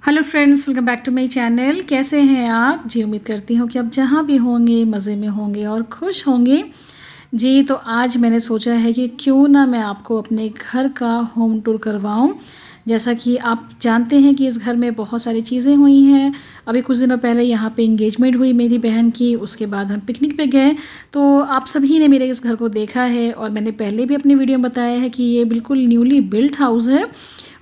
Hello friends, welcome back to my channel. कैसे हैं आप जी? उम्मीद करती हूँ कि आप जहाँ भी होंगे मज़े में होंगे और खुश होंगे जी। तो आज मैंने सोचा है कि क्यों ना मैं आपको अपने घर का होम टूर करवाऊँ। जैसा कि आप जानते हैं कि इस घर में बहुत सारी चीज़ें हुई हैं। अभी कुछ दिनों पहले यहाँ पे एंगेजमेंट हुई मेरी बहन की, उसके बाद हम पिकनिक पे गए। तो आप सभी ने मेरे इस घर को देखा है और मैंने पहले भी अपनी वीडियो में बताया है कि ये बिल्कुल न्यूली बिल्ट हाउस है।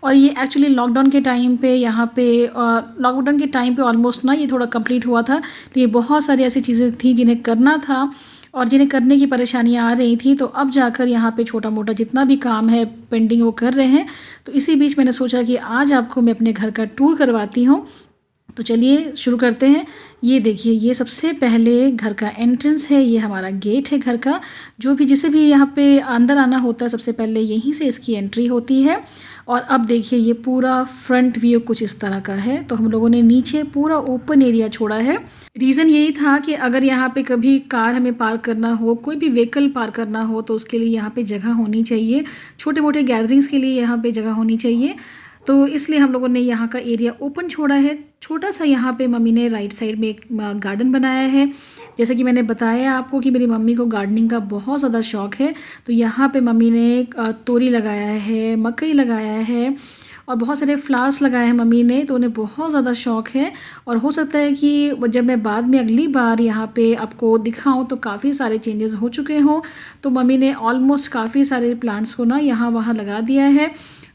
और ये एक्चुअली लॉकडाउन के टाइम पे यहाँ पे लॉकडाउन के टाइम पे ऑलमोस्ट ना ये थोड़ा कंप्लीट हुआ था। तो ये बहुत सारी ऐसी चीज़ें थी जिन्हें करना था और जिन्हें करने की परेशानियाँ आ रही थी। तो अब जाकर यहाँ पे छोटा मोटा जितना भी काम है पेंडिंग वो कर रहे हैं। तो इसी बीच मैंने सोचा कि आज आपको मैं अपने घर का टूर करवाती हूँ। तो चलिए शुरू करते हैं। ये देखिए, ये सबसे पहले घर का एंट्रेंस है, ये हमारा गेट है घर का। जो भी जिसे भी यहाँ पे अंदर आना होता है सबसे पहले यहीं से इसकी एंट्री होती है। और अब देखिए ये पूरा फ्रंट व्यू कुछ इस तरह का है। तो हम लोगों ने नीचे पूरा ओपन एरिया छोड़ा है। रीज़न यही था कि अगर यहाँ पे कभी कार हमें पार्क करना हो, कोई भी व्हीकल पार्क करना हो तो उसके लिए यहाँ पे जगह होनी चाहिए। छोटे मोटे गैदरिंग्स के लिए यहाँ पे जगह होनी चाहिए। तो इसलिए हम लोगों ने यहाँ का एरिया ओपन छोड़ा है। छोटा सा यहाँ पे मम्मी ने राइट साइड में एक गार्डन बनाया है। जैसे कि मैंने बताया आपको कि मेरी मम्मी को गार्डनिंग का बहुत ज़्यादा शौक है। तो यहाँ पे मम्मी ने तोरी लगाया है, मकई लगाया है और बहुत सारे फ्लावर्स लगाए हैं मम्मी ने। तो उन्हें बहुत ज़्यादा शौक है और हो सकता है कि जब मैं बाद में अगली बार यहाँ पे आपको दिखाऊं तो काफ़ी सारे चेंजेस हो चुके हों। तो मम्मी ने ऑलमोस्ट काफ़ी सारे प्लांट्स को ना यहाँ वहाँ लगा दिया है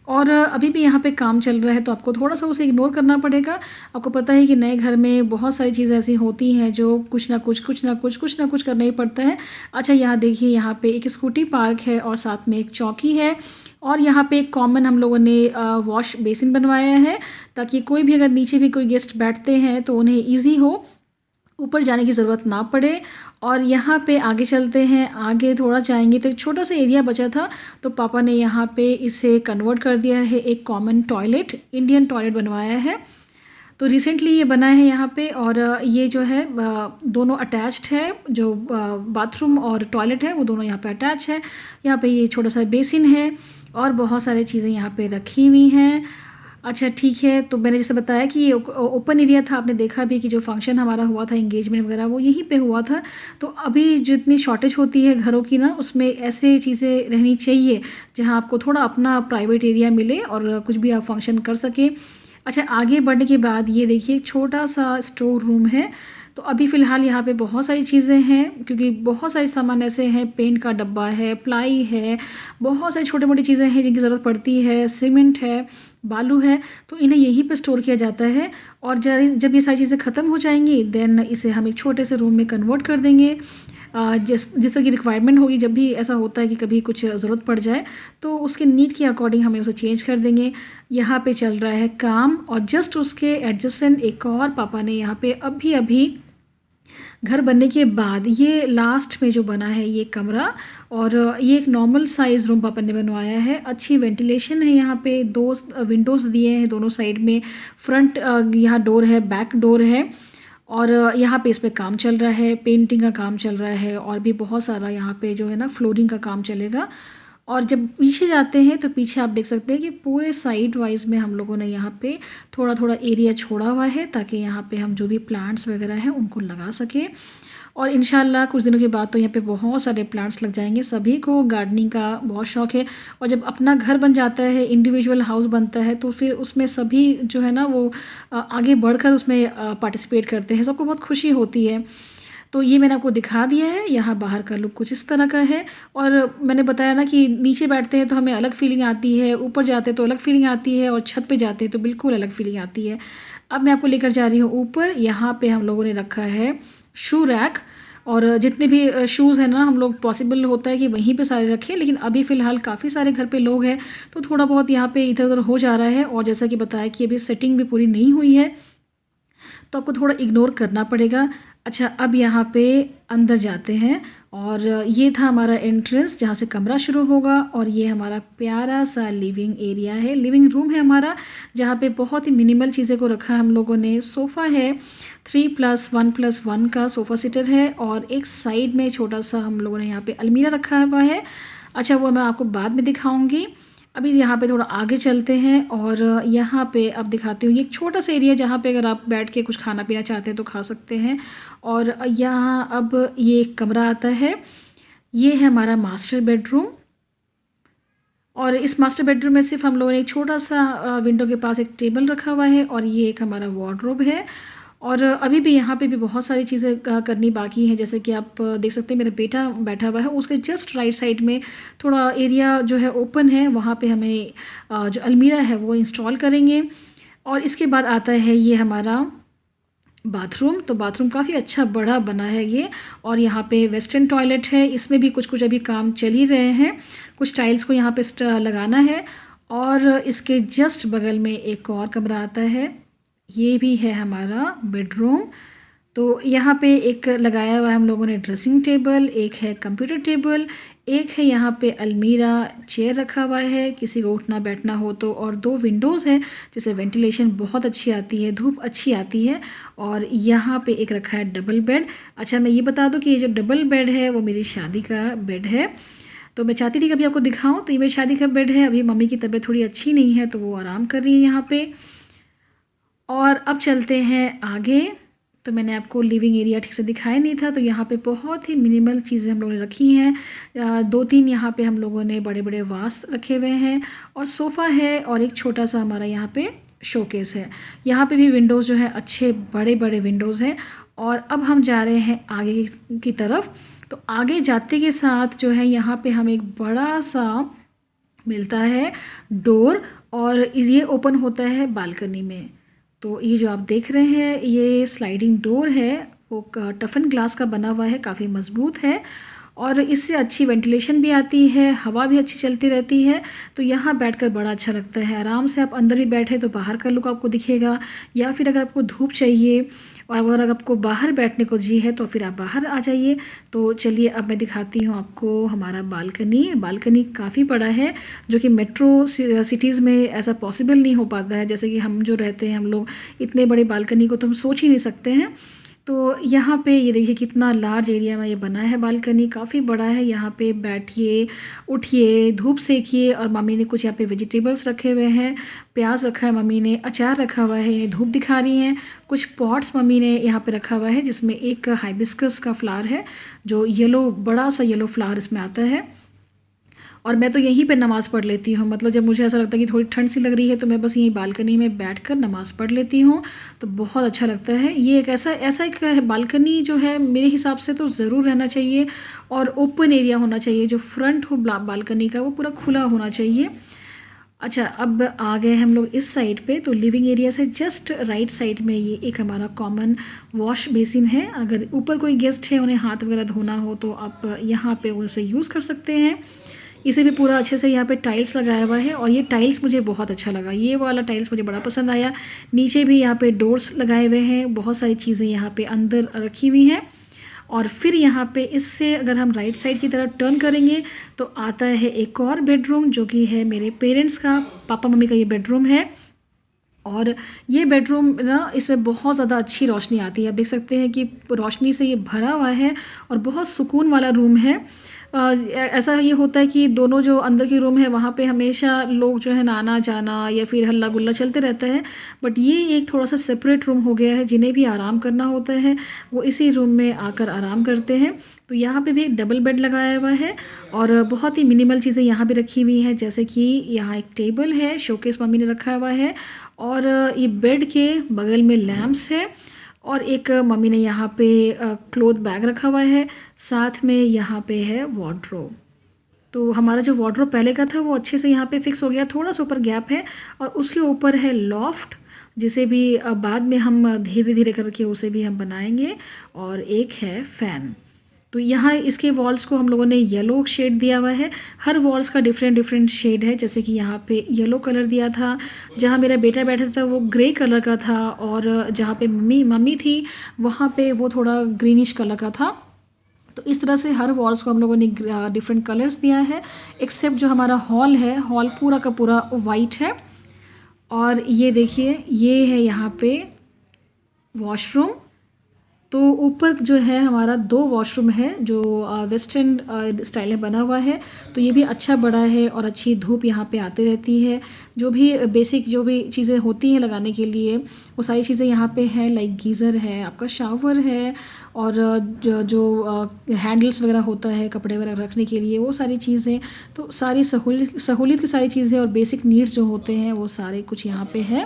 और अभी भी यहाँ पे काम चल रहा है। तो आपको थोड़ा सा उसे इग्नोर करना पड़ेगा। आपको पता है कि नए घर में बहुत सारी चीज़ें ऐसी होती हैं जो कुछ ना कुछ करना ही पड़ता है। अच्छा, यहाँ देखिए, यहाँ पे एक स्कूटी पार्क है और साथ में एक चौकी है। और यहाँ पे एक कॉमन हम लोगों ने वॉश बेसिन बनवाया है ताकि कोई भी अगर नीचे भी कोई गेस्ट बैठते हैं तो उन्हें ईजी हो, ऊपर जाने की ज़रूरत ना पड़े। और यहाँ पे आगे चलते हैं, आगे थोड़ा जाएंगे तो एक छोटा सा एरिया बचा था। तो पापा ने यहाँ पे इसे कन्वर्ट कर दिया है, एक कॉमन टॉयलेट, इंडियन टॉयलेट बनवाया है। तो रिसेंटली ये बना है यहाँ पे और ये जो है दोनों अटैच्ड है। जो बाथरूम और टॉयलेट है वो दोनों यहाँ पे अटैच है। यहाँ पे ये छोटा सा बेसिन है और बहुत सारी चीज़ें यहाँ पे रखी हुई हैं। अच्छा ठीक है, तो मैंने जैसे बताया कि ये ओपन एरिया था। आपने देखा भी कि जो फंक्शन हमारा हुआ था एंगेजमेंट वगैरह वो यहीं पे हुआ था। तो अभी जितनी शॉर्टेज होती है घरों की ना, उसमें ऐसे चीज़ें रहनी चाहिए जहाँ आपको थोड़ा अपना प्राइवेट एरिया मिले और कुछ भी आप फंक्शन कर सकें। अच्छा, आगे बढ़ने के बाद ये देखिए एक छोटा सा स्टोर रूम है। तो अभी फ़िलहाल यहाँ पे बहुत सारी चीज़ें हैं क्योंकि बहुत सारे सामान ऐसे हैं, पेंट का डब्बा है, प्लाई है, बहुत सारी छोटी मोटी चीज़ें हैं जिनकी ज़रूरत पड़ती है, सीमेंट है, बालू है। तो इन्हें यहीं पे स्टोर किया जाता है। और जब ये सारी चीज़ें ख़त्म हो जाएंगी देन इसे हम एक छोटे से रूम में कन्वर्ट कर देंगे। जिस तरह की रिक्वायरमेंट होगी, जब भी ऐसा होता है कि कभी कुछ ज़रूरत पड़ जाए तो उसके नीड के अकॉर्डिंग हमें उसे चेंज कर देंगे। यहाँ पे चल रहा है काम और जस्ट उसके एडजेसेंट एक और पापा ने यहाँ पे अभी अभी घर बनने के बाद ये लास्ट में जो बना है ये कमरा। और ये एक नॉर्मल साइज़ रूम पापा ने बनवाया है। अच्छी वेंटिलेशन है, यहाँ पे दो विंडोज़ दिए हैं दोनों साइड में। फ्रंट यहाँ डोर है, बैक डोर है। और यहाँ पे इस पे काम चल रहा है, पेंटिंग का काम चल रहा है और भी बहुत सारा यहाँ पे जो है ना फ्लोरिंग का काम चलेगा। और जब पीछे जाते हैं तो पीछे आप देख सकते हैं कि पूरे साइड वाइज में हम लोगों ने यहाँ पे थोड़ा थोड़ा एरिया छोड़ा हुआ है ताकि यहाँ पे हम जो भी प्लांट्स वगैरह हैं उनको लगा सके। और इंशाल्लाह कुछ दिनों के बाद तो यहाँ पे बहुत सारे प्लांट्स लग जाएंगे। सभी को गार्डनिंग का बहुत शौक है और जब अपना घर बन जाता है, इंडिविजुअल हाउस बनता है, तो फिर उसमें सभी जो है ना वो आगे बढ़कर उसमें पार्टिसिपेट करते हैं। सबको बहुत खुशी होती है। तो ये मैंने आपको दिखा दिया है। यहाँ बाहर का लुक कुछ इस तरह का है। और मैंने बताया ना कि नीचे बैठते हैं तो हमें अलग फीलिंग आती है, ऊपर जाते हैं तो अलग फीलिंग आती है और छत पे जाते हैं तो बिल्कुल अलग फीलिंग आती है। अब मैं आपको लेकर जा रही हूँ ऊपर। यहाँ पे हम लोगों ने रखा है शू रैक और जितने भी शूज़ हैं ना, हम लोग पॉसिबल होता है कि वहीं पे सारे रखें, लेकिन अभी फ़िलहाल काफ़ी सारे घर पे लोग हैं तो थोड़ा बहुत यहाँ पे इधर उधर हो जा रहा है। और जैसा कि बताया कि अभी सेटिंग भी पूरी नहीं हुई है तो आपको थोड़ा इग्नोर करना पड़ेगा। अच्छा, अब यहाँ पे अंदर जाते हैं और ये था हमारा एंट्रेंस जहाँ से कमरा शुरू होगा। और ये हमारा प्यारा सा लिविंग एरिया है, लिविंग रूम है हमारा, जहाँ पे बहुत ही मिनिमल चीज़ें को रखा है हम लोगों ने। सोफ़ा है, 3+1+1 का सोफ़ा सीटर है और एक साइड में छोटा सा हम लोगों ने यहाँ पे अलमीरा रखा हुआ है। अच्छा, वो मैं आपको बाद में दिखाऊंगी। अभी यहाँ पे थोड़ा आगे चलते हैं और यहाँ पे अब दिखाती हूँ, ये एक छोटा सा एरिया जहाँ पे अगर आप बैठ के कुछ खाना पीना चाहते हैं तो खा सकते हैं। और यहाँ अब ये एक कमरा आता है, ये है हमारा मास्टर बेडरूम। और इस मास्टर बेडरूम में सिर्फ हम लोगों ने एक छोटा सा विंडो के पास एक टेबल रखा हुआ है और ये एक हमारा वार्डरोब है। और अभी भी यहाँ पे भी बहुत सारी चीज़ें करनी बाकी हैं, जैसे कि आप देख सकते हैं मेरा बेटा बैठा हुआ है, उसके जस्ट राइट साइड में थोड़ा एरिया जो है ओपन है, वहाँ पे हमें जो अलमीरा है वो इंस्टॉल करेंगे। और इसके बाद आता है ये हमारा बाथरूम। तो बाथरूम काफ़ी अच्छा बड़ा बना है ये, और यहाँ पे वेस्टर्न टॉयलेट है, इसमें भी कुछ कुछ अभी काम चल ही रहे हैं, कुछ टाइल्स को यहाँ पे लगाना है। और इसके जस्ट बगल में एक और कमरा आता है, ये भी है हमारा बेडरूम। तो यहाँ पे एक लगाया हुआ है हम लोगों ने ड्रेसिंग टेबल, एक है कंप्यूटर टेबल, एक है यहाँ पे अलमीरा, चेयर रखा हुआ है किसी को उठना बैठना हो तो, और 2 विंडोज़ है जिससे वेंटिलेशन बहुत अच्छी आती है, धूप अच्छी आती है। और यहाँ पे एक रखा है डबल बेड। अच्छा, मैं ये बता दूँ कि ये जो डबल बेड है वो मेरी शादी का बेड है, तो मैं चाहती थी कि अभी आपको दिखाऊं। तो ये मेरी शादी का बेड है, अभी मम्मी की तबीयत थोड़ी अच्छी नहीं है तो वो आराम कर रही है यहाँ पे। और अब चलते हैं आगे। तो मैंने आपको लिविंग एरिया ठीक से दिखाया नहीं था, तो यहाँ पे बहुत ही मिनिमल चीज़ें हम लोगों ने रखी हैं। 2-3 यहाँ पे हम लोगों ने बड़े बड़े वास रखे हुए हैं, और सोफ़ा है, और एक छोटा सा हमारा यहाँ पे शोकेस है। यहाँ पे भी विंडोज़ जो है अच्छे बड़े बड़े विंडोज़ हैं। और अब हम जा रहे हैं आगे की तरफ। तो आगे जाते के साथ जो है यहाँ पे हमें एक बड़ा सा मिलता है डोर, और ये ओपन होता है बालकनी में। तो ये जो आप देख रहे हैं ये स्लाइडिंग डोर है, वो टफन ग्लास का बना हुआ है, काफ़ी मज़बूत है, और इससे अच्छी वेंटिलेशन भी आती है, हवा भी अच्छी चलती रहती है। तो यहाँ बैठकर बड़ा अच्छा लगता है, आराम से आप अंदर भी बैठे तो बाहर का लुक आपको दिखेगा, या फिर अगर आपको धूप चाहिए और अगर आपको बाहर बैठने को जी है तो फिर आप बाहर आ जाइए। तो चलिए अब मैं दिखाती हूँ आपको हमारा बालकनी। बालकनी काफ़ी बड़ा है, जो कि मेट्रो सिटीज़ में ऐसा पॉसिबल नहीं हो पाता है, जैसे कि हम जो रहते हैं हम लोग इतने बड़े बालकनी को तो हम सोच ही नहीं सकते हैं। तो यहाँ पे ये देखिए कितना लार्ज एरिया में ये बना है, बालकनी काफ़ी बड़ा है। यहाँ पे बैठिए, उठिए, धूप सेकिए। और मम्मी ने कुछ यहाँ पे वेजिटेबल्स रखे हुए हैं, प्याज रखा है मम्मी ने, अचार रखा हुआ है, ये धूप दिखा रही हैं। कुछ पॉट्स मम्मी ने यहाँ पे रखा हुआ है जिसमें एक हाइबिस्कस का फ्लावर है, जो येलो, बड़ा सा येलो फ्लावर इसमें आता है। और मैं तो यहीं पे नमाज़ पढ़ लेती हूँ, मतलब जब मुझे ऐसा लगता है कि थोड़ी ठंड सी लग रही है तो मैं बस यहीं बालकनी में बैठकर नमाज़ पढ़ लेती हूँ, तो बहुत अच्छा लगता है। ये एक ऐसा ऐसा एक बालकनी जो है मेरे हिसाब से तो ज़रूर रहना चाहिए, और ओपन एरिया होना चाहिए, जो फ्रंट हो बालकनी का वो पूरा खुला होना चाहिए। अच्छा, अब आ गए हम लोग इस साइड पे। तो लिविंग एरिया से जस्ट राइट साइड में ये एक हमारा कॉमन वॉश बेसिन है, अगर ऊपर कोई गेस्ट है उन्हें हाथ वगैरह धोना हो तो आप यहाँ पे उसे यूज़ कर सकते हैं। इसे भी पूरा अच्छे से यहाँ पे टाइल्स लगाया हुआ है, और ये टाइल्स मुझे बहुत अच्छा लगा, ये वाला टाइल्स मुझे बड़ा पसंद आया। नीचे भी यहाँ पे डोर्स लगाए हुए हैं, बहुत सारी चीज़ें यहाँ पे अंदर रखी हुई हैं। और फिर यहाँ पे इससे अगर हम राइट साइड की तरफ टर्न करेंगे तो आता है एक और बेडरूम, जो कि है मेरे पेरेंट्स का, पापा मम्मी का ये बेडरूम है। और ये बेडरूम ना, इसमें बहुत ज़्यादा अच्छी रोशनी आती है, आप देख सकते हैं कि रोशनी से ये भरा हुआ है और बहुत सुकून वाला रूम है। ऐसा ये होता है कि दोनों जो अंदर की रूम है वहाँ पे हमेशा लोग जो है ना आना जाना या फिर हल्ला गुल्ला चलते रहता है, बट ये एक थोड़ा सा सेपरेट रूम हो गया है। जिन्हें भी आराम करना होता है वो इसी रूम में आकर आराम करते हैं। तो यहाँ पे भी एक डबल बेड लगाया हुआ है, और बहुत ही मिनिमल चीज़ें यहाँ भी रखी हुई हैं, जैसे कि यहाँ एक टेबल है, शोकेस मम्मी ने रखा हुआ है, और ये बेड के बगल में लैंप्स है, और एक मम्मी ने यहाँ पे क्लॉथ बैग रखा हुआ है, साथ में यहाँ पे है वार्डरोब। तो हमारा जो वार्डरोब पहले का था वो अच्छे से यहाँ पे फिक्स हो गया, थोड़ा सा ऊपर गैप है, और उसके ऊपर है लॉफ्ट, जिसे भी बाद में हम धीरे धीरे करके उसे भी हम बनाएंगे। और एक है फ़ैन। तो यहाँ इसके वॉल्स को हम लोगों ने येलो शेड दिया हुआ है, हर वॉल्स का डिफरेंट डिफरेंट शेड है, जैसे कि यहाँ पे येलो कलर दिया था, जहाँ मेरा बेटा बैठा था वो ग्रे कलर का था, और जहाँ पे मम्मी थी वहाँ पे वो थोड़ा ग्रीनिश कलर का था। तो इस तरह से हर वॉल्स को हम लोगों ने डिफरेंट कलर्स दिया है, एक्सेप्ट जो हमारा हॉल है, हॉल पूरा का पूरा वाइट है। और ये देखिए, ये है यहाँ पे वॉशरूम। तो ऊपर जो है हमारा 2 वॉशरूम है जो वेस्टर्न स्टाइल में बना हुआ है। तो ये भी अच्छा बड़ा है और अच्छी धूप यहाँ पे आती रहती है। जो भी बेसिक जो भी चीज़ें होती हैं लगाने के लिए वो सारी चीज़ें यहाँ पे हैं, लाइक गीज़र है, आपका शावर है और जो हैंडल्स वगैरह होता है कपड़े वगैरह रखने के लिए वो सारी चीज़ें। तो सारी सहूलियत की सारी चीज़ें और बेसिक नीड्स जो होते हैं वो सारे कुछ यहाँ पे है।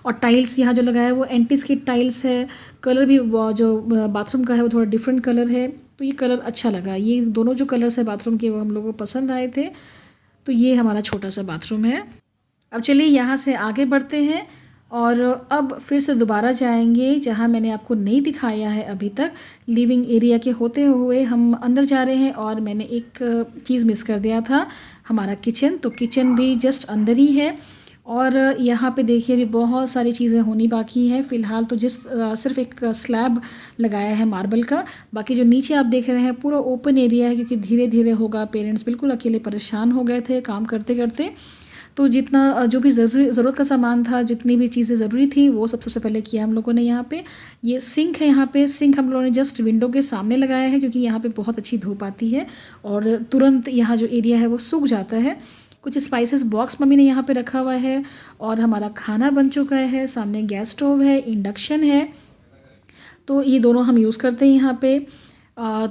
और टाइल्स यहाँ जो लगा है वो एंटी स्किड टाइल्स है। कलर भी वो जो बाथरूम का है वो थोड़ा डिफरेंट कलर है। तो ये कलर अच्छा लगा। ये दोनों जो कलर्स है बाथरूम के वो हम लोगों को पसंद आए थे। तो ये हमारा छोटा सा बाथरूम है। अब चलिए यहाँ से आगे बढ़ते हैं और अब फिर से दोबारा जाएंगे जहाँ मैंने आपको नहीं दिखाया है अभी तक। लिविंग एरिया के होते हुए हम अंदर जा रहे हैं और मैंने एक चीज़ मिस कर दिया था, हमारा किचन। तो किचन भी जस्ट अंदर ही है और यहाँ पे देखिए अभी बहुत सारी चीज़ें होनी बाकी है। फ़िलहाल तो सिर्फ एक स्लैब लगाया है मार्बल का। बाकी जो नीचे आप देख रहे हैं पूरा ओपन एरिया है क्योंकि धीरे धीरे होगा। पेरेंट्स बिल्कुल अकेले परेशान हो गए थे काम करते करते। तो जितना जो भी ज़रूरत का सामान था, जितनी भी चीज़ें ज़रूरी थी वो सबसे पहले किया हम लोगों ने यहाँ पे। ये सिंक है, यहाँ पे सिंक हम लोगों ने जस्ट विंडो के सामने लगाया है क्योंकि यहाँ पे बहुत अच्छी धूप आती है और तुरंत यहाँ जो एरिया है वो सूख जाता है। कुछ स्पाइसेस बॉक्स मम्मी ने यहाँ पे रखा हुआ है और हमारा खाना बन चुका है। सामने गैस स्टोव है, इंडक्शन है, तो ये दोनों हम यूज़ करते हैं यहाँ पे।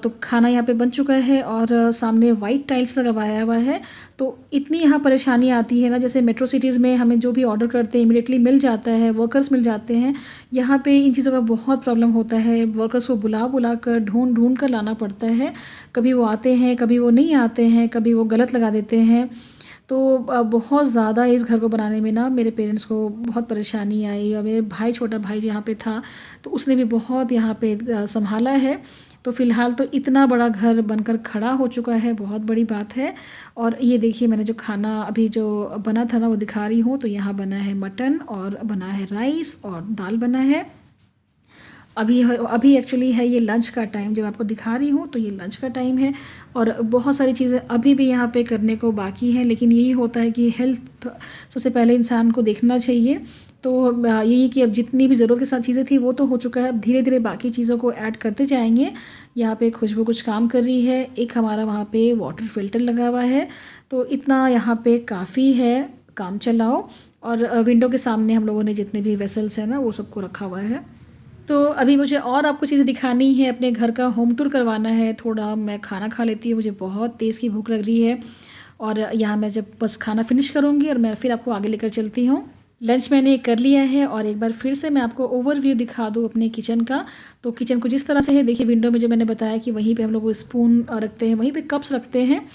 तो खाना यहाँ पे बन चुका है और सामने वाइट टाइल्स लगवाया हुआ है। तो इतनी यहाँ परेशानी आती है ना, जैसे मेट्रो सिटीज़ में हमें जो भी ऑर्डर करते हैं इमीडिएटली मिल जाता है, वर्कर्स मिल जाते हैं। यहाँ पे इन चीज़ों का बहुत प्रॉब्लम होता है। वर्कर्स को बुला बुला कर ढूंढ कर लाना पड़ता है। कभी वो आते हैं, कभी वो नहीं आते हैं, कभी वो गलत लगा देते हैं। तो बहुत ज़्यादा इस घर को बनाने में ना मेरे पेरेंट्स को बहुत परेशानी आई और मेरे भाई, छोटा भाई यहाँ पे था तो उसने भी बहुत यहाँ पे संभाला है। तो फ़िलहाल तो इतना बड़ा घर बनकर खड़ा हो चुका है, बहुत बड़ी बात है। और ये देखिए मैंने जो खाना अभी जो बना था ना वो दिखा रही हूँ। तो यहाँ बना है मटन और बना है राइस और दाल बना है। अभी एक्चुअली है ये लंच का टाइम, जब आपको दिखा रही हूँ तो ये लंच का टाइम है और बहुत सारी चीज़ें अभी भी यहाँ पे करने को बाकी हैं। लेकिन यही होता है कि हेल्थ सबसे पहले इंसान को देखना चाहिए। तो यही कि अब जितनी भी ज़रूरत के साथ चीज़ें थी वो तो हो चुका है। अब धीरे धीरे बाकी चीज़ों को ऐड करते जाएंगे। यहाँ पे खुशबू कुछ काम कर रही है। एक हमारा वहाँ पे वाटर फिल्टर लगा हुआ है। तो इतना यहाँ पे काफ़ी है काम चलाओ। और विंडो के सामने हम लोगों ने जितने भी वेसल्स हैं ना वो सबको रखा हुआ है। तो अभी मुझे और आपको चीज़ें दिखानी है, अपने घर का होम टूर करवाना है थोड़ा। मैं खाना खा लेती हूँ, मुझे बहुत तेज़ की भूख लग रही है। और यहाँ मैं जब बस खाना फिनिश करूँगी और मैं फिर आपको आगे लेकर चलती हूँ। लंच मैंने कर लिया है और एक बार फिर से मैं आपको ओवरव्यू दिखा दूँ अपने किचन का। तो किचन कुछ इस तरह से है। देखिए विंडो में जो मैंने बताया कि वहीं पे हम लोग स्पून रखते हैं, वहीं पे कप्स रखते हैं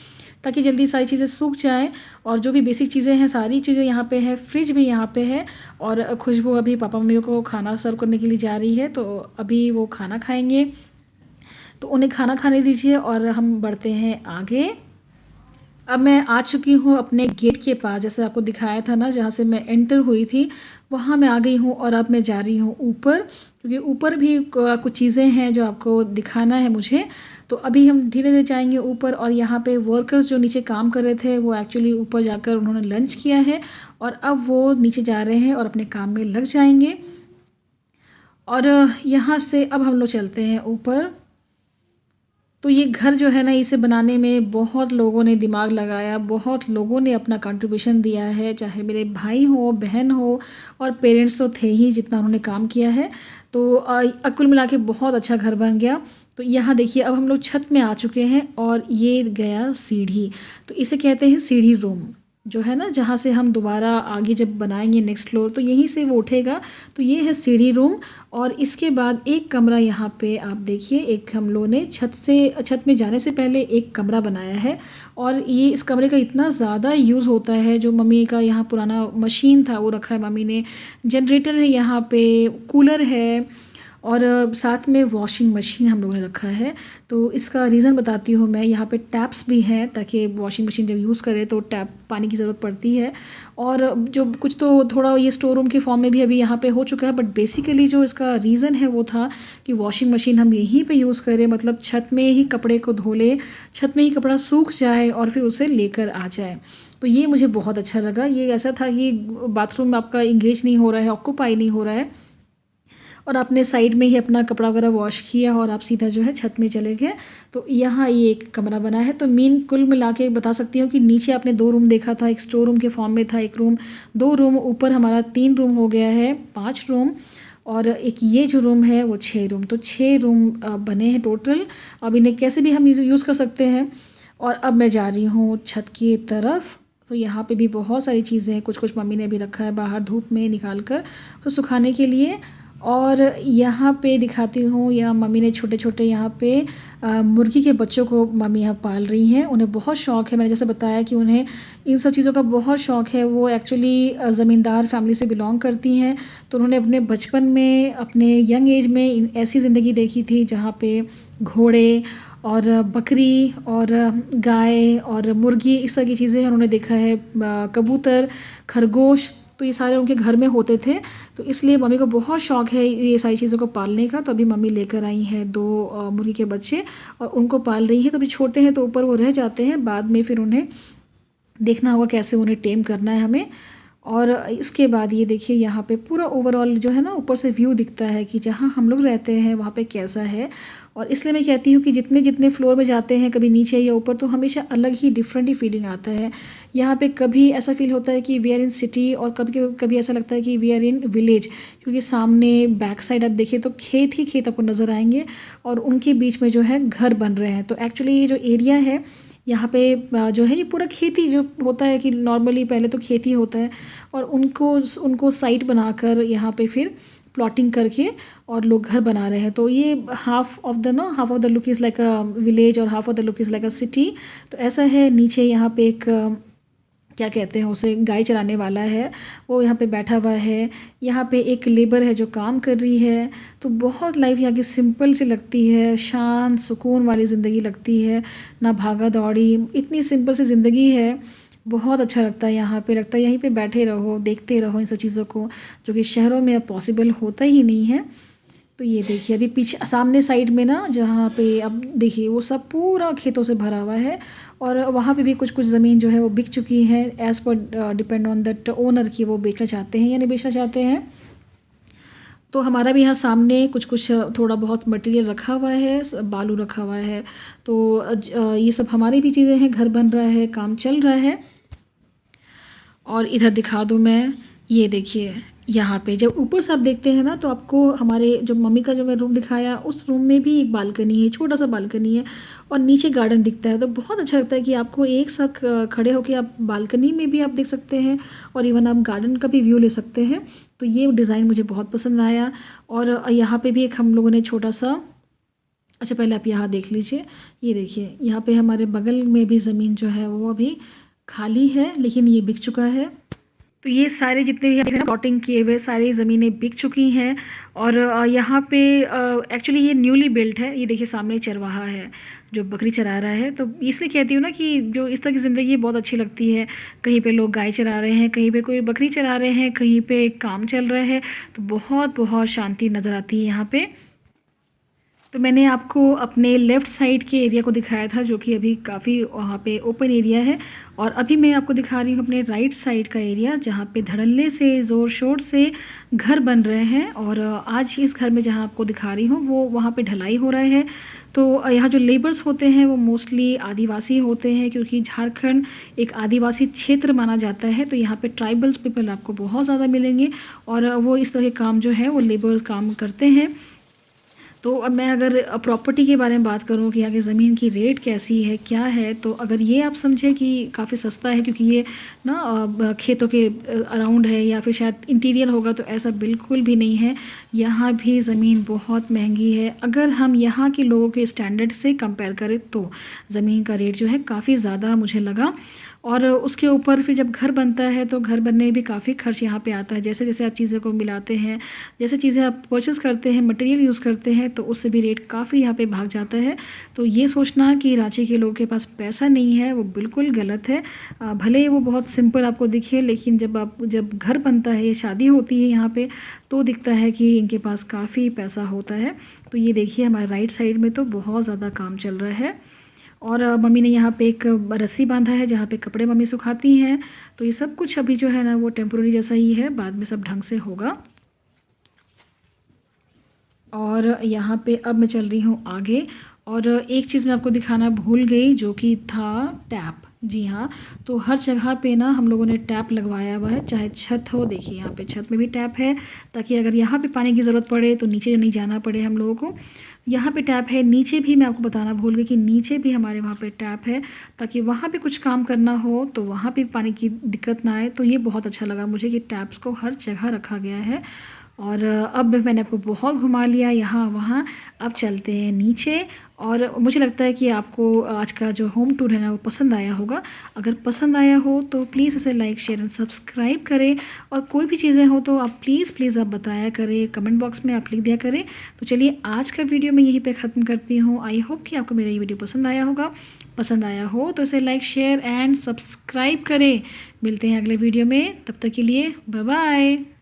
ताकि जल्दी सारी चीज़ें सूख जाएँ। और जो भी बेसिक चीज़ें हैं सारी चीज़ें यहाँ पे है। फ्रिज भी यहाँ पे है और खुशबू अभी पापा मम्मी को खाना सर्व करने के लिए जा रही है। तो अभी वो खाना खाएंगे, तो उन्हें खाना खाने दीजिए और हम बढ़ते हैं आगे। अब मैं आ चुकी हूँ अपने गेट के पास, जैसे आपको दिखाया था ना जहाँ से मैं एंटर हुई थी वहाँ मैं आ गई हूँ। और अब मैं जा रही हूँ ऊपर क्योंकि ऊपर भी कुछ चीज़ें हैं जो आपको दिखाना है मुझे। तो अभी हम धीरे धीरे जाएंगे ऊपर। और यहाँ पे वर्कर्स जो नीचे काम कर रहे थे वो एक्चुअली ऊपर जाकर उन्होंने लंच किया है और अब वो नीचे जा रहे हैं और अपने काम में लग जाएंगे। और यहाँ से अब हम लोग चलते हैं ऊपर। तो ये घर जो है ना इसे बनाने में बहुत लोगों ने दिमाग लगाया, बहुत लोगों ने अपना कंट्रीब्यूशन दिया है, चाहे मेरे भाई हो, बहन हो और पेरेंट्स तो थे ही जितना उन्होंने काम किया है। तो कुल मिला के बहुत अच्छा घर बन गया। तो यहाँ देखिए अब हम लोग छत में आ चुके हैं और ये गया सीढ़ी। तो इसे कहते हैं सीढ़ी रूम, जो है ना जहाँ से हम दोबारा आगे जब बनाएंगे नेक्स्ट फ्लोर तो यहीं से वो उठेगा। तो ये है सीढ़ी रूम। और इसके बाद एक कमरा यहाँ पे आप देखिए, एक हम लोगों ने छत में जाने से पहले एक कमरा बनाया है। और ये इस कमरे का इतना ज़्यादा यूज़ होता है, जो मम्मी का यहाँ पुराना मशीन था वो रखा है मम्मी ने, जनरेटर है यहाँ पे, कूलर है और साथ में वॉशिंग मशीन हम लोगों ने रखा है। तो इसका रीज़न बताती हूँ मैं। यहाँ पे टैप्स भी हैं ताकि वॉशिंग मशीन जब यूज़ करें तो टैप पानी की ज़रूरत पड़ती है। और जो कुछ तो थोड़ा ये स्टोर रूम के फॉर्म में भी अभी यहाँ पे हो चुका है, बट बेसिकली जो इसका रीज़न है वो था कि वॉशिंग मशीन हम यहीं पे यूज़ करें, मतलब छत में ही कपड़े को धो ले, छत में ही कपड़ा सूख जाए और फिर उसे लेकर आ जाए। तो ये मुझे बहुत अच्छा लगा। ये ऐसा था कि बाथरूम में आपका इंगेज नहीं हो रहा है, ऑक्यूपाई नहीं हो रहा है और आपने साइड में ही अपना कपड़ा वगैरह वॉश किया और आप सीधा जो है छत में चले गए। तो यहाँ ये एक कमरा बना है। तो मेन कुल मिला के बता सकती हूँ कि नीचे आपने 2 रूम देखा था, एक स्टोर रूम के फॉर्म में था, एक रूम, 2 रूम, ऊपर हमारा 3 रूम हो गया है, 5 रूम, और एक ये जो रूम है वो 6 रूम। तो 6 रूम बने हैं टोटल। अब इन्हें कैसे भी हम यूज़ कर सकते हैं। और अब मैं जा रही हूँ छत की तरफ। तो यहाँ पे भी बहुत सारी चीज़ें हैं, कुछ कुछ मम्मी ने भी रखा है बाहर धूप में निकाल कर तो सुखाने के लिए। और यहाँ पे दिखाती हूँ, यहाँ मम्मी ने छोटे छोटे यहाँ पे मुर्गी के बच्चों को मम्मी यहाँ पाल रही हैं। उन्हें बहुत शौक़ है, मैंने जैसे बताया कि उन्हें इन सब चीज़ों का बहुत शौक़ है। वो एक्चुअली ज़मींदार फैमिली से बिलोंग करती हैं। तो उन्होंने अपने बचपन में, अपने यंग एज में ऐसी ज़िंदगी देखी थी जहाँ पे घोड़े और बकरी और गाय और मुर्गी, इस तरह की चीज़ें उन्होंने देखा है, कबूतर, खरगोश, तो ये सारे उनके घर में होते थे। तो इसलिए मम्मी को बहुत शौक़ है ये सारी चीज़ों को पालने का। तो अभी मम्मी लेकर आई हैं 2 मुर्गी के बच्चे और उनको पाल रही हैं। तो अभी छोटे हैं तो ऊपर वो रह जाते हैं, बाद में फिर उन्हें देखना होगा कैसे उन्हें टेम करना है हमें। और इसके बाद ये देखिए यहाँ पे पूरा ओवरऑल जो है ना ऊपर से व्यू दिखता है कि जहाँ हम लोग रहते हैं वहाँ पे कैसा है। और इसलिए मैं कहती हूँ कि जितने जितने फ्लोर में जाते हैं, कभी नीचे या ऊपर, तो हमेशा अलग ही डिफरेंट ही फीलिंग आता है। यहाँ पे कभी ऐसा फील होता है कि वी आर इन सिटी, और कभी कभी ऐसा लगता है कि वी आर इन विलेज, क्योंकि सामने बैक साइड आप देखिए तो खेत ही खेत आपको नज़र आएंगे और उनके बीच में जो है घर बन रहे हैं। तो एक्चुअली ये जो एरिया है यहाँ पे जो है ये पूरा खेती जो होता है कि नॉर्मली पहले तो खेती होता है और उनको साइट बनाकर यहाँ पे फिर प्लॉटिंग करके और लोग घर बना रहे हैं। तो ये half of the look is like a village और half of the look is like a city. तो ऐसा है। नीचे यहाँ पे एक क्या कहते हैं उसे, गाय चराने वाला है, वो यहाँ पे बैठा हुआ है। यहाँ पे एक लेबर है जो काम कर रही है। तो बहुत लाइफ यहाँ की सिंपल सी लगती है, शांत सुकून वाली ज़िंदगी लगती है, ना भागा दौड़ी, इतनी सिंपल सी ज़िंदगी है। बहुत अच्छा लगता है यहाँ पे, लगता है यहीं पे बैठे रहो, देखते रहो इन सब चीज़ों को, जो कि शहरों में अब पॉसिबल होता ही नहीं है। तो ये देखिए अभी पीछे सामने साइड में ना, जहाँ पे अब देखिए वो सब पूरा खेतों से भरा हुआ है और वहाँ पे भी कुछ कुछ ज़मीन जो है वो बिक चुकी है, as per depend on that owner की वो बेचना चाहते हैं या नहीं बेचना चाहते हैं। तो हमारा भी यहाँ सामने कुछ कुछ थोड़ा बहुत मटेरियल रखा हुआ है, बालू रखा हुआ है। तो ये सब हमारी भी चीज़ें हैं, घर बन रहा है, काम चल रहा है। और इधर दिखा दूँ मैं, ये देखिए यहाँ पे जब ऊपर से आप देखते हैं ना, तो आपको हमारे जो मम्मी का जो मैं रूम दिखाया, उस रूम में भी एक बालकनी है, छोटा सा बालकनी है और नीचे गार्डन दिखता है। तो बहुत अच्छा लगता है कि आपको एक साथ खड़े होकर आप बालकनी में भी आप देख सकते हैं और इवन आप गार्डन का भी व्यू ले सकते हैं। तो ये डिज़ाइन मुझे बहुत पसंद आया। और यहाँ पे भी एक हम लोगों ने छोटा सा, अच्छा पहले आप यहाँ देख लीजिए, ये देखिए यहाँ पे हमारे बगल में भी ज़मीन जो है वो अभी खाली है, लेकिन ये बिक चुका है। तो ये सारे जितने भी प्लॉटिंग किए हुए सारी ज़मीनें बिक चुकी हैं। और यहाँ पे एक्चुअली ये न्यूली बिल्ट है। ये देखिए सामने चरवाहा है जो बकरी चरा रहा है। तो इसलिए कहती हूँ ना कि जो इस तरह की ज़िंदगी बहुत अच्छी लगती है। कहीं पे लोग गाय चरा रहे हैं, कहीं पे कोई बकरी चरा रहे हैं, कहीं पे काम चल रहा है। तो बहुत बहुत शांति नज़र आती है यहाँ पे। तो मैंने आपको अपने लेफ़्ट साइड के एरिया को दिखाया था, जो कि अभी काफ़ी वहाँ पे ओपन एरिया है। और अभी मैं आपको दिखा रही हूँ अपने राइट साइड का एरिया, जहाँ पे धड़ल्ले से ज़ोर शोर से घर बन रहे हैं। और आज इस घर में जहाँ आपको दिखा रही हूँ वो वहाँ पे ढलाई हो रहा है। तो यहाँ जो लेबर्स होते हैं वो मोस्टली आदिवासी होते हैं, क्योंकि झारखंड एक आदिवासी क्षेत्र माना जाता है। तो यहाँ पे ट्राइबल्स पीपल आपको बहुत ज़्यादा मिलेंगे और वो इस तरह के काम जो है वो लेबर्स काम करते हैं। तो अब मैं अगर प्रॉपर्टी के बारे में बात करूँ कि यहाँ की ज़मीन की रेट कैसी है, क्या है, तो अगर ये आप समझें कि काफ़ी सस्ता है क्योंकि ये ना खेतों के अराउंड है या फिर शायद इंटीरियर होगा, तो ऐसा बिल्कुल भी नहीं है। यहाँ भी ज़मीन बहुत महंगी है। अगर हम यहाँ के लोगों के स्टैंडर्ड से कंपेयर करें तो ज़मीन का रेट जो है काफ़ी ज़्यादा मुझे लगा। और उसके ऊपर फिर जब घर बनता है तो घर बनने में भी काफ़ी खर्च यहाँ पे आता है। जैसे जैसे आप चीज़ों को मिलाते हैं, जैसे चीज़ें आप परचेज़ करते हैं, मटेरियल यूज़ करते हैं, तो उससे भी रेट काफ़ी यहाँ पे भाग जाता है। तो ये सोचना कि रांची के लोगों के पास पैसा नहीं है, वो बिल्कुल गलत है। भले ही वो बहुत सिंपल आपको दिखे, लेकिन जब घर बनता है, शादी होती है यहाँ पे, तो दिखता है कि इनके पास काफ़ी पैसा होता है। तो ये देखिए हमारे राइट साइड में तो बहुत ज़्यादा काम चल रहा है। और मम्मी ने यहाँ पे एक रस्सी बांधा है जहाँ पे कपड़े मम्मी सुखाती हैं। तो ये सब कुछ अभी जो है ना वो टेम्पोररी जैसा ही है, बाद में सब ढंग से होगा। और यहाँ पे अब मैं चल रही हूँ आगे। और एक चीज़ मैं आपको दिखाना भूल गई, जो कि था टैप। जी हाँ, तो हर जगह पे ना हम लोगों ने टैप लगवाया हुआ है, चाहे छत हो। देखिए यहाँ पे छत में भी टैप है, ताकि अगर यहाँ पे पानी की ज़रूरत पड़े तो नीचे नहीं जाना पड़े हम लोगों को। यहाँ पे टैप है, नीचे भी मैं आपको बताना भूल गई कि नीचे भी हमारे वहाँ पे टैप है, ताकि वहाँ पे कुछ काम करना हो तो वहाँ पे पानी की दिक्कत ना आए। तो ये बहुत अच्छा लगा मुझे कि टैप्स को हर जगह रखा गया है। और अब मैंने आपको बहुत घुमा लिया यहाँ वहाँ। अब चलते हैं नीचे। और मुझे लगता है कि आपको आज का जो होम टूर है ना वो पसंद आया होगा। अगर पसंद आया हो तो प्लीज़ इसे लाइक शेयर एंड सब्सक्राइब करें। और कोई भी चीज़ें हो तो आप प्लीज़ आप बताया करें, कमेंट बॉक्स में आप लिख दिया करें। तो चलिए आज का वीडियो मैं यहीं पे ख़त्म करती हूँ। आई होप कि आपको मेरा ये वीडियो पसंद आया होगा। पसंद आया हो तो इसे लाइक शेयर एंड सब्सक्राइब करें। मिलते हैं अगले वीडियो में, तब तक के लिए बाय बाय।